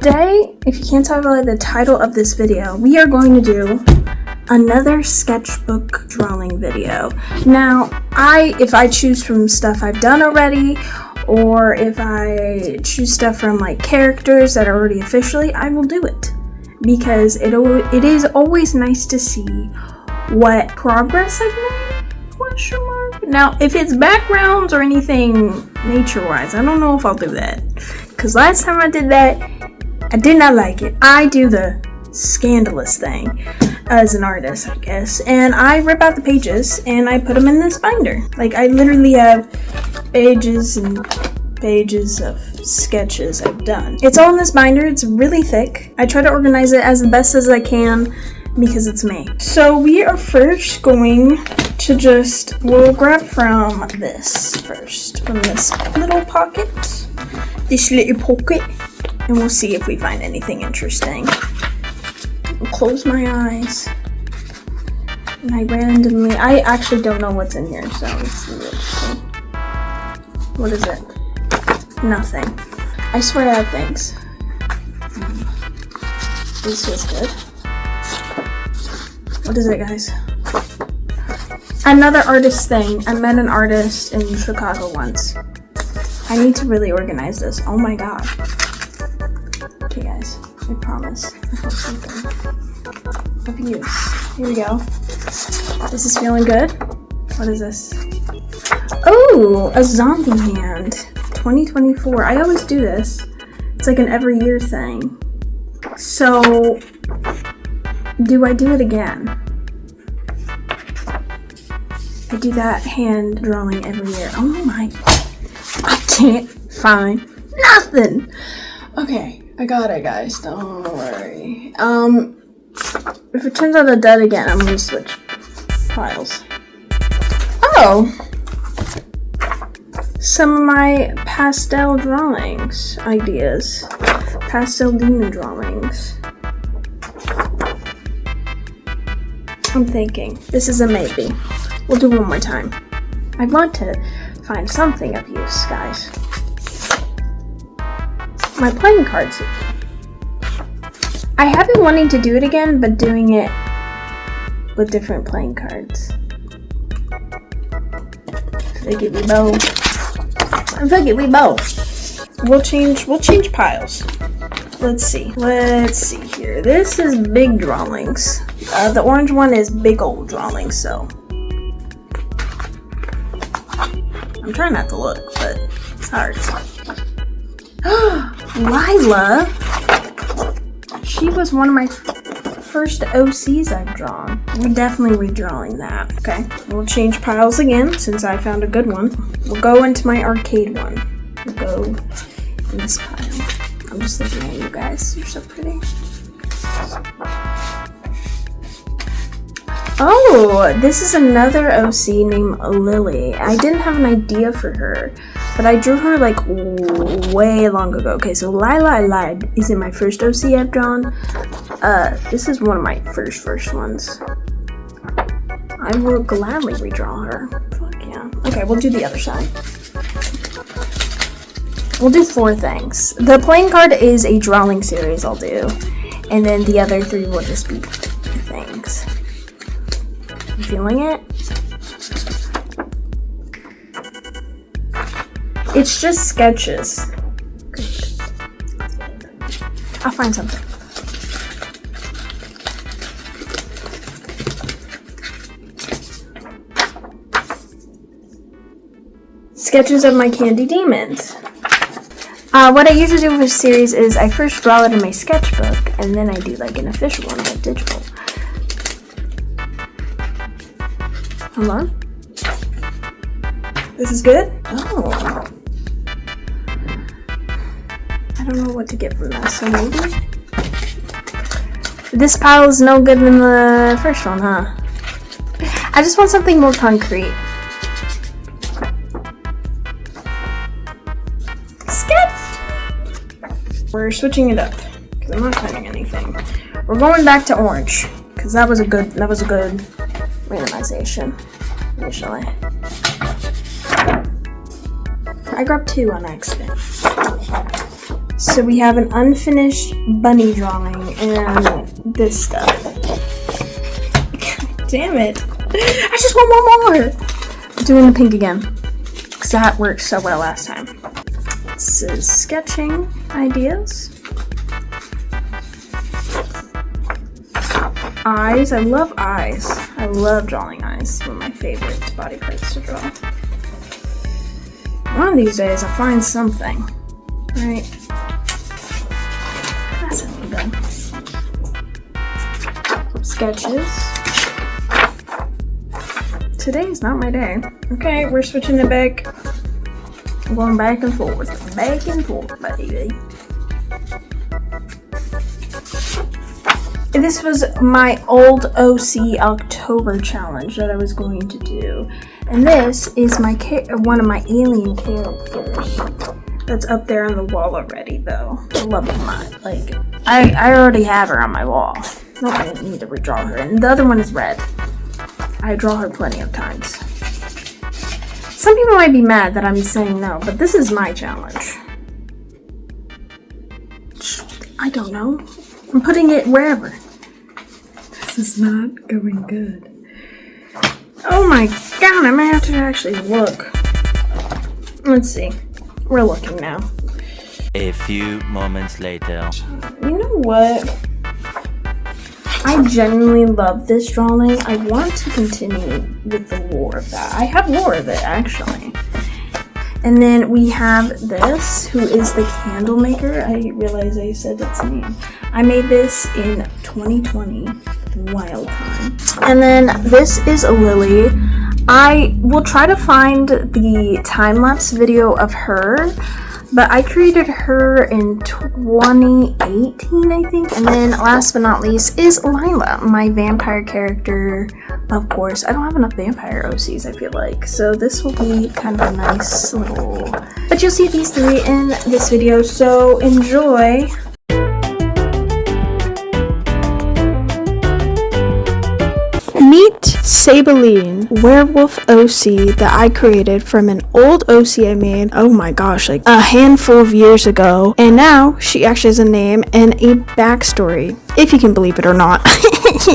Today, if you can't tell by the title of this video, we are going to do another sketchbook drawing video. Now, if I choose from stuff I've done already, or if I choose stuff from like characters that are already officially, I will do it. Because it is always nice to see what progress I've made, question mark. Now, if it's backgrounds or anything nature-wise, I don't know if I'll do that. Because last time I did that, I did not like it. I do the scandalous thing as an artist, I guess. And I rip out the pages and I put them in this binder. Like, I literally have pages and pages of sketches I've done. It's all in this binder. It's really thick. I try to organize it as the best as I can because it's me. So we are first going to we'll grab from this first, from this little pocket, and we'll see if we find anything interesting. I'll close my eyes. And I actually don't know what's in here, so let's see what's interesting. What is it? Nothing. I swear I have things. This feels good. What is it, guys? Another artist thing. I met an artist in Chicago once. I need to really organize this. Oh my god. Okay, guys. I promise. I have something of use. Here we go. This is feeling good. What is this? Oh, a zombie hand. 2024. I always do this. It's like an every year thing. So, do I do it again? I do that hand drawing every year. Oh my. I can't find nothing. Okay, I got it, guys. Don't worry. If it turns out I'm dead again, I'm gonna switch piles. Oh! Some of my pastel drawings ideas. Pastel demon drawings. I'm thinking. This is a maybe. We'll do one more time. I want to find something of use, guys. My playing cards. I have been wanting to do it again, but doing it with different playing cards. Forget we both. Forget we both. We'll change piles. Let's see here. This is big drawings. The orange one is big old drawings, so I'm trying not to look, but it's hard. Lila! She was one of my first OCs I've drawn. We're definitely redrawing that. Okay, we'll change piles again since I found a good one. We'll go into my arcade one. We'll go in this pile. I'm just looking at you guys. You're so pretty. Oh, this is another OC named Lily. I didn't have an idea for her, but I drew her like way long ago. Okay, so Lila, I lied. Isn't my first OC I've drawn. This is one of my first ones. I will gladly redraw her. Fuck yeah. Okay, we'll do the other side. We'll do 4 things. The playing card is a drawing series I'll do, and then the other 3 will just be things. You feeling it? It's just sketches. I'll find something. Sketches of my candy demons. What I usually do with a series is I first draw it in my sketchbook, and then I do like an official one, like digital. Hold on. This is good? Oh. I don't know what to get from this, so maybe? This pile is no good than the first one, huh? I just want something more concrete. We're switching it up because I'm not finding anything. We're going back to orange because that was a good randomization initially. I grabbed 2 on accident. So we have an unfinished bunny drawing and this stuff. God damn it. I just want one more. Doing the pink again, because that worked so well last time. This is sketching ideas. Eyes. I love eyes. I love drawing eyes. One of my favorite body parts to draw. One of these days I'll find something. Right? That's it, we're done. Sketches. Today's not my day. Okay, we're switching it back. I'm going back and forth. Back and forth, baby. This was my old OC October challenge that I was going to do. And this is my one of my alien characters. That's up there on the wall already, though. I love her. Like, I already have her on my wall. No, I didn't need to redraw her. And the other one is red. I draw her plenty of times. Some people might be mad that I'm saying no, but this is my challenge. I don't know. I'm putting it wherever. This is not going good. Oh my god, I might have to actually look. Let's see. We're looking now. A few moments later. You know what? I genuinely love this drawing. I want to continue with the lore of that. I have lore of it, actually. And then we have this, who is the candle maker. I realize I said its name. I made this in 2020. Wild time. And then this is Lily. I will try to find the time-lapse video of her, but I created her in 2018, I think. And then last but not least is Lila, my vampire character. Of course, I don't have enough vampire OCs, I feel like. So this will be kind of a nice little... But you'll see these three in this video, so enjoy. Meet Sabeline, werewolf OC that I created from an old OC I made, oh my gosh, like a handful of years ago. And now she actually has a name and a backstory, if you can believe it or not.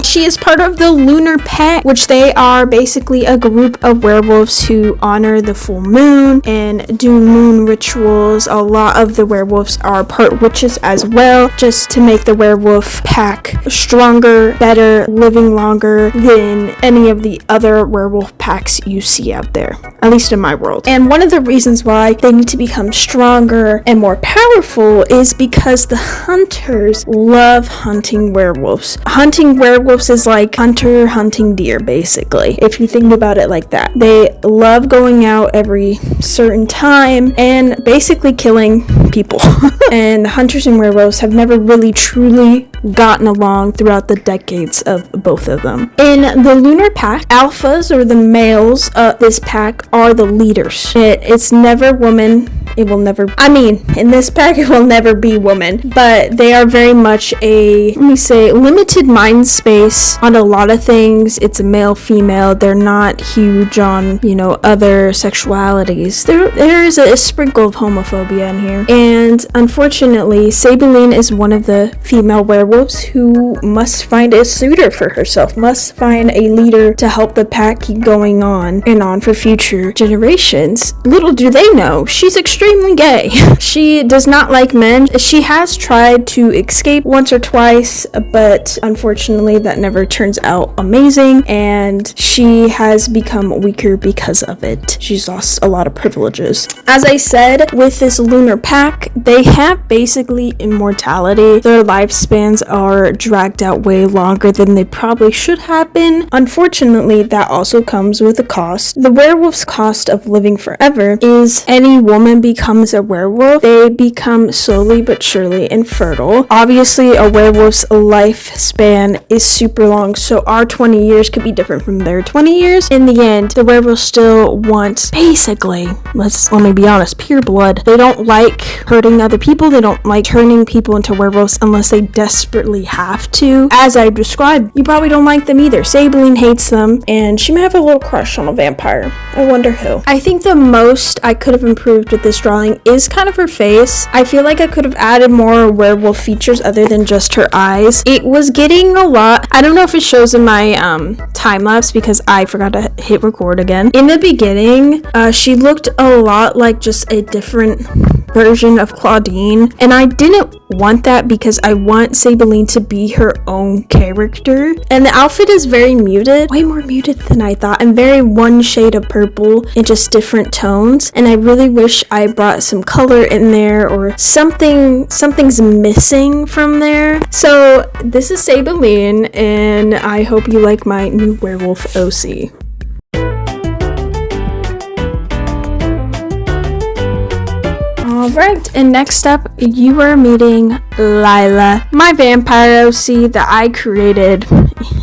She is part of the Lunar Pact, which they are basically a group of werewolves who honor the full moon and do moon rituals. A lot of the werewolves are part witches as well, just to make the werewolf pack stronger, better, living longer than any of the other werewolf packs you see out there, at least in my world. And one of the reasons why they need to become stronger and more powerful is because the hunters love hunting werewolves. Hunting werewolves is like hunter hunting deer, basically, if you think about it like that. They love going out every certain time and basically killing people. And hunters and werewolves have never really truly gotten along throughout the decades of both of them. In the Lunar Pack, alphas, or the males of this pack, are the leaders. It's never woman. It will never, in this pack it will never be woman, but they are very much a, let me say, limited mind space on a lot of things. It's a male female. They're not huge on, other sexualities. There is a sprinkle of homophobia in here. And unfortunately, Sabeline is one of the female werewolves who must find a suitor for herself, must find a leader to help the pack keep going on and on for future generations. Little do they know, she's extremely gay. She does not like men. She has tried to escape once or twice, but unfortunately that never turns out amazing, and she has become weaker because of it. She's lost a lot of privileges. As I said, with this Lunar Pack, they have basically immortality. Their lifespans are dragged out way longer than they probably should have been. Unfortunately, that also comes with a cost. The werewolf's cost of living forever is any woman becomes a werewolf, they become slowly but surely infertile. Obviously, a werewolf's lifespan is super long, so our 20 years could be different from their 20 years. In the end, the werewolf still wants, basically, let me be honest, pure blood. They don't like hurting other people. They don't like turning people into werewolves unless they desperately have to. As I described, you probably don't like them either. Sabeline hates them, and she may have a little crush on a vampire. I wonder who. I think the most I could have improved with this this drawing is kind of her face. I feel like I could have added more werewolf features other than just her eyes. It was getting a lot. I don't know if it shows in my time lapse because I forgot to hit record again. In the beginning, she looked a lot like just a different version of Claudine, and I didn't want that because I want Sabeline to be her own character. And the outfit is very muted, way more muted than I thought, and very one shade of purple in just different tones. And I really wish I brought some color in there or something's missing from there. So this is Sabeline, and I hope you like my new werewolf OC. Alright, and next up, you are meeting Lila, my vampire OC that I created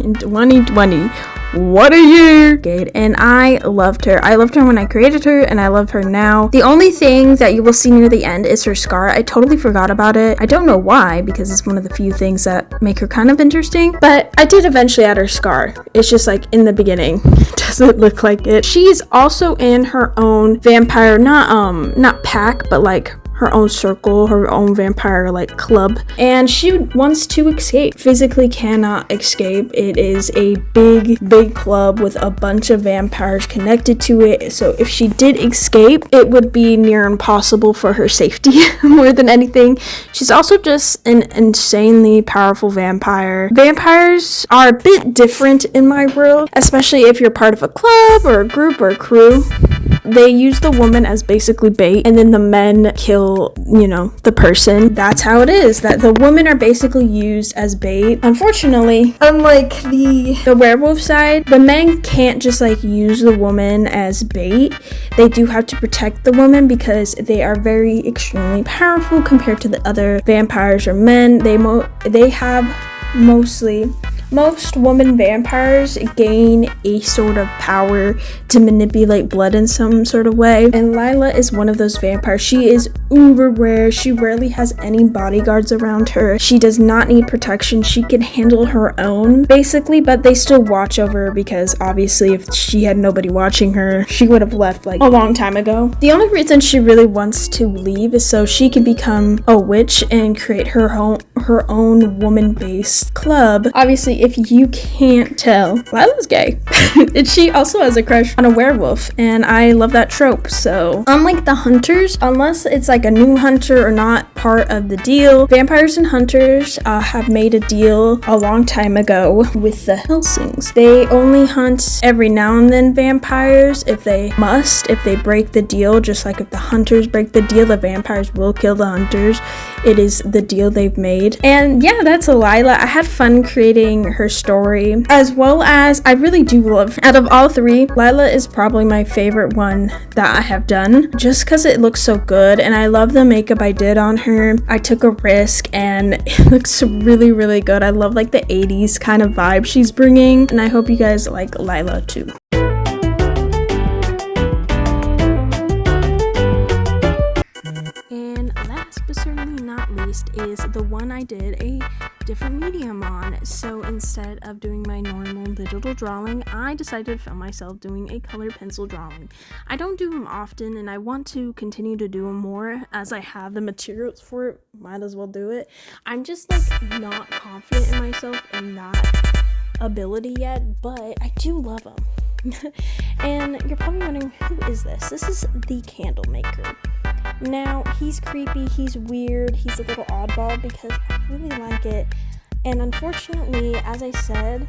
in 2020. What a year! And I loved her. I loved her when I created her, and I love her now. The only thing that you will see near the end is her scar. I totally forgot about it. I don't know why, because it's one of the few things that make her kind of interesting, but I did eventually add her scar. It's just like in the beginning, it doesn't look like it. She's also in her own vampire, not pack, but like her own circle, her own vampire like club, and she wants to escape. Physically cannot escape. It is a big club with a bunch of vampires connected to it, so if she did escape, it would be near impossible for her safety more than anything. She's also just an insanely powerful vampire. Vampires are a bit different in my world, especially if you're part of a club or a group or a crew. They use the woman as basically bait, and then the men kill, the person. That's how it is, that the women are basically used as bait. Unfortunately, unlike the werewolf side, the men can't just like use the woman as bait. They do have to protect the woman because they are very extremely powerful compared to the other vampires or men. They have most woman vampires gain a sort of power to manipulate blood in some sort of way, and Lila is one of those vampires. She is uber rare. She rarely has any bodyguards around her. She does not need protection. She can handle her own basically, but they still watch over her because obviously if she had nobody watching her, she would have left like a long time ago. The only reason she really wants to leave is so she can become a witch and create her own woman-based club. Obviously, if you can't tell, Lila's gay. And she also has a crush on a werewolf, and I love that trope. So unlike the hunters, unless it's like a new hunter or not part of the deal, vampires and hunters have made a deal a long time ago with the Helsings. They only hunt every now and then vampires if they must. If they break the deal, just like if the hunters break the deal, the vampires will kill the hunters. It is the deal they've made. And yeah, that's Lila. I had fun creating her story, as well as I really do love, out of all three, Lila is probably my favorite one that I have done, just because it looks so good, and I love the makeup I did on her. I took a risk and it looks really, really good. I love like the 80s kind of vibe she's bringing, and I hope you guys like Lila too. But certainly not least is the one I did a different medium on. So instead of doing my normal digital drawing, I decided to film myself doing a color pencil drawing. I don't do them often, and I want to continue to do them more as I have the materials for it. Might as well do it. I'm just like not confident in myself and that ability yet, but I do love them. And you're probably wondering, who is this? This is the candle maker. Now, he's creepy, he's weird, he's a little oddball because I really like it. And unfortunately, as I said,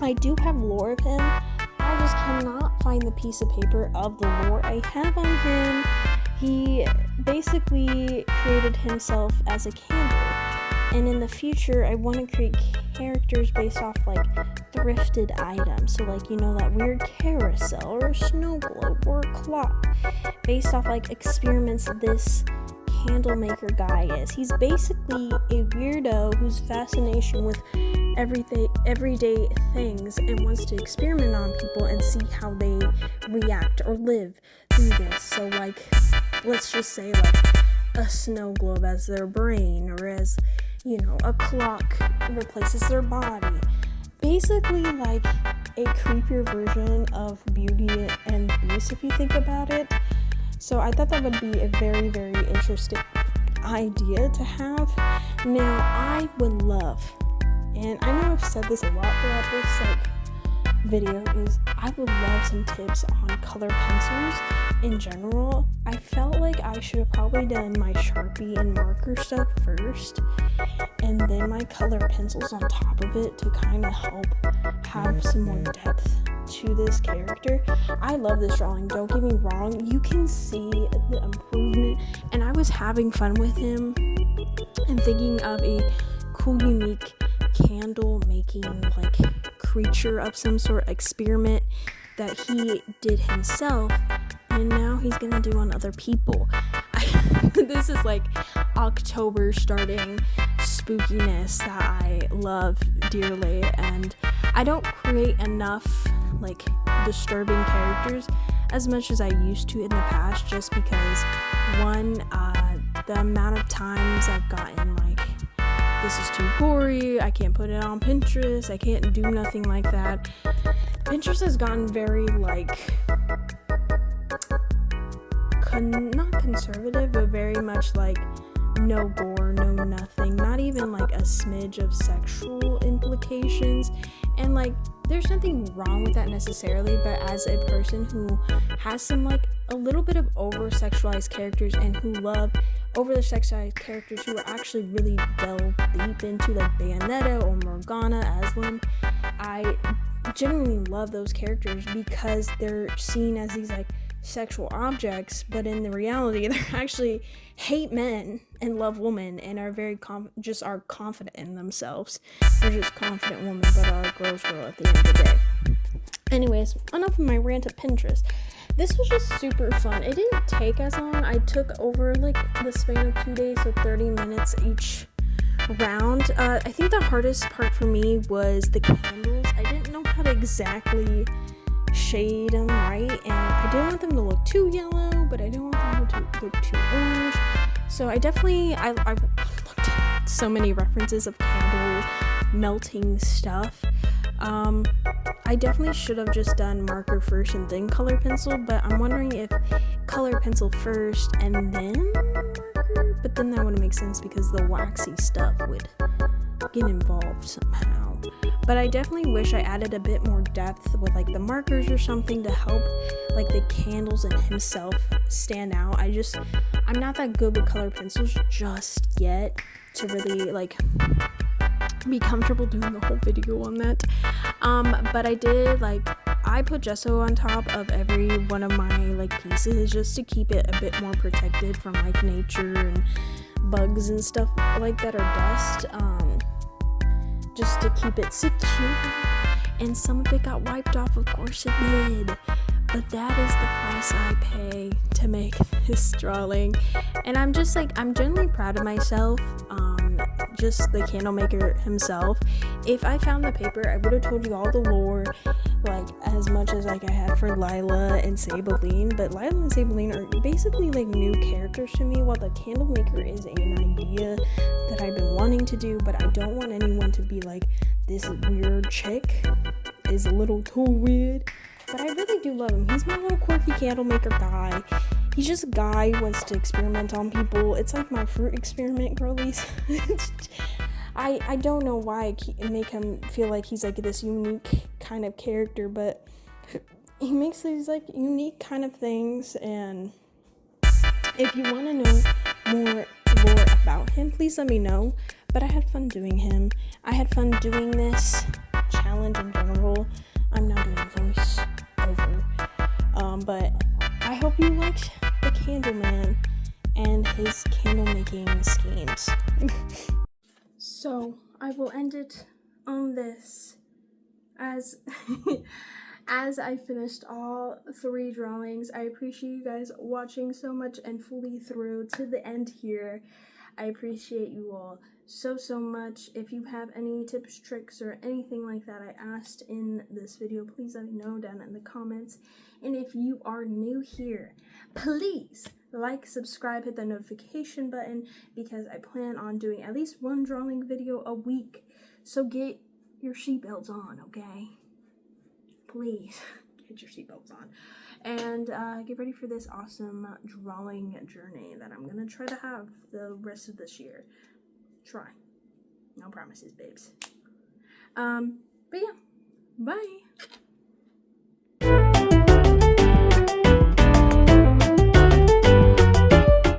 I do have lore of him. I just cannot find the piece of paper of the lore I have on him. He basically created himself as a candle. And in the future, I want to create characters based off like thrifted items. So like, that weird carousel or a snow globe or a clock, based off like experiments this candle maker guy is. He's basically a weirdo whose fascination with everyday things and wants to experiment on people and see how they react or live through this. So like, let's just say like a snow globe as their brain, or as a clock replaces their body. Basically like a creepier version of Beauty and Beast, if you think about it. So I thought that would be a very, very interesting idea to have. Now, I would love, and I know I've said this a lot throughout this video, is I would love some tips on color pencils in general. I felt like I should have probably done my Sharpie and marker stuff first, and then my color pencils on top of it to kind of help have some more depth to this character. I love this drawing, don't get me wrong. You can see the improvement, and I was having fun with him and thinking of a cool, unique candle making like creature of some sort, experiment that he did himself, and now he's gonna do on other people. This is like October starting spookiness that I love dearly, and I don't create enough like disturbing characters as much as I used to in the past, just because one, the amount of times I've gotten like, this is too gory, I can't put it on Pinterest, I can't do nothing like that. Pinterest has gotten very like not conservative, but very much like no gore, no nothing, not even like a smidge of sexual implications. And like, there's nothing wrong with that necessarily, but as a person who has some like a little bit of over sexualized characters and who love over the sexualized characters who are actually really delve deep into like Bayonetta or Morgana, Aslan, I genuinely love those characters because they're seen as these like sexual objects, but in the reality they're actually hate men and love women and are very are confident in themselves. They're just confident women, but are a girl's girl at the end of the day. Anyways, enough of my rant at Pinterest. This was just super fun. It didn't take as long. I took over like the span of 2 days, so 30 minutes each round. I think the hardest part for me was the candles. I didn't know how to exactly shade them right, and I didn't want them to look too yellow, but I didn't want them to look too orange. So I looked at so many references of candle melting stuff. I definitely should have just done marker first and then color pencil, but I'm wondering if color pencil first and then marker, but then that wouldn't make sense because the waxy stuff would get involved somehow. But I definitely wish I added a bit more depth with like the markers or something to help like the candles and himself stand out. I'm not that good with color pencils just yet to really like be comfortable doing a whole video on that. But I put gesso on top of every one of my like pieces just to keep it a bit more protected from like nature and bugs and stuff like that, or dust, just to keep it secure. And some of it got wiped off, of course it did, but that is the price I pay to make this drawing. And I'm genuinely proud of myself, just the candle maker himself. If I found the paper, I would have told you all the lore, like as much as like I had for Lila and Sabeline, but Lila and Sabeline are basically like new characters to me, while the candle maker is an idea that I've been wanting to do, but I don't want anyone to be like, this weird chick is a little too weird. But I really do love him. He's my little quirky candle maker guy. He's just a guy who wants to experiment on people. It's like my fruit experiment girlies. I don't know why I make him feel like he's like this unique kind of character, but he makes these like unique kind of things. And if you want to know more lore about him, please let me know. But I had fun doing him. I had fun doing this challenge in general. I'm not doing voice over. But I hope you liked the Candleman and his candle making schemes. So I will end it on this as as I finished all 3 drawings. I appreciate you guys watching so much and fully through to the end here. I appreciate you all so much. If you have any tips, tricks, or anything like that I asked in this video, please let me know down in the comments. And if you are new here, please like, subscribe, hit the notification button, because I plan on doing at least 1 drawing video a week. So get your seatbelts on, okay? Please get your seatbelts on. And get ready for this awesome drawing journey that I'm going to try to have the rest of this year. Try. No promises, babes. But yeah, bye.